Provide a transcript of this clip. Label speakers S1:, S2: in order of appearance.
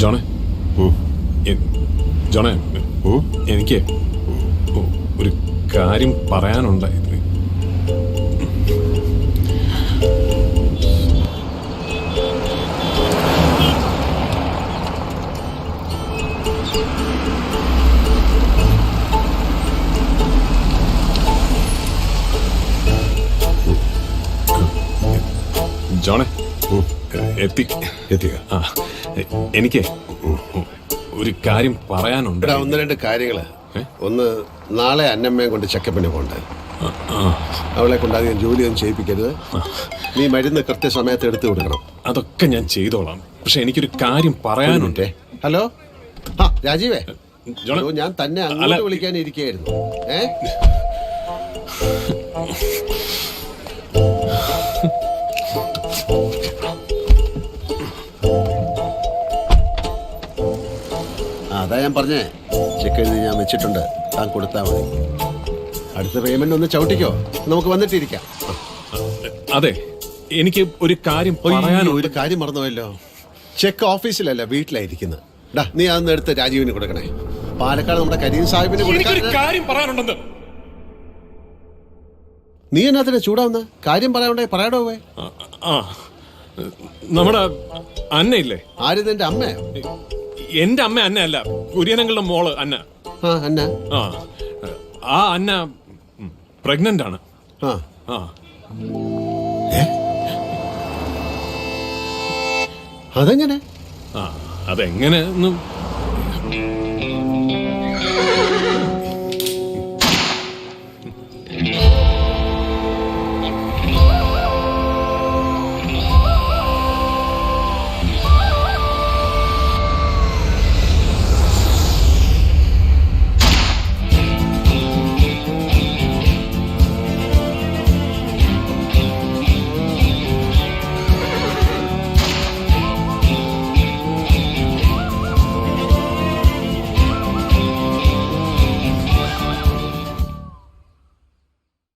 S1: ജോണേ ജോണേ എനിക്ക് ഒരു കാര്യം പറയാനുണ്ടായിരുന്നു. ജോണേ എത്തിയ എനിക്ക് ഒരു കാര്യം പറയാനുണ്ട്.
S2: ഒന്ന് രണ്ട് കാര്യങ്ങള്. ഒന്ന്, നാളെ അന്നമ്മയെ കൊണ്ട് ചെക്കപ്പിന് പോണ്ടേ. അവളെ കൊണ്ട് അധികം ജോലിയൊന്നും ചെയ്യിപ്പിക്കരുത്. നീ മരുന്ന് കൃത്യസമയത്ത് എടുത്തു കൊടുക്കണം.
S1: അതൊക്കെ ഞാൻ ചെയ്തോളാം. പക്ഷെ എനിക്കൊരു കാര്യം പറയാനുണ്ട്.
S2: ഹലോ, രാജീവേ, ഞാൻ തന്നെ അങ്ങോട്ട് വിളിക്കാൻ ഇരിക്കുകയായിരുന്നു. അതാ ഞാൻ പറഞ്ഞേ, ചെക്ക് എഴുതി ഞാൻ വെച്ചിട്ടുണ്ട്, താൻ കൊടുത്താൽ മതി. അടുത്ത പേയ്മെന്റ് ഒന്ന് ചവിട്ടിക്കോ, നമുക്ക് വന്നിട്ടിരിക്കാം.
S1: അതെ, എനിക്ക് ഒരു കാര്യം
S2: ഒരു കാര്യം മറന്നുപോയല്ലോ. ചെക്ക് ഓഫീസിലല്ല, വീട്ടിലായിരിക്കുന്നത്. നീ അതൊന്ന് എടുത്ത് രാജീവിന് കൊടുക്കണേ. പാലക്കാട് നമ്മുടെ കരീം സാഹിബിന്
S1: കാര്യം പറയാനുണ്ടെന്ന്.
S2: നീ എന്നാ ചൂടാവുന്ന? കാര്യം പറയാനുണ്ടേ പറയാടോ.
S1: നമ്മുടെ അന്നയില്ലേ?
S2: ആര്, നിന്റെ അമ്മയോ?
S1: എന്റെ അമ്മ അന്ന അല്ല, കുര്യനങ്ങളുടെ മോള് അന്ന.
S2: അന്ന?
S1: ആ അന്ന പ്രഗ്നന്റ് ആണ്.
S2: അതെങ്ങനെ?
S1: അതെങ്ങനെ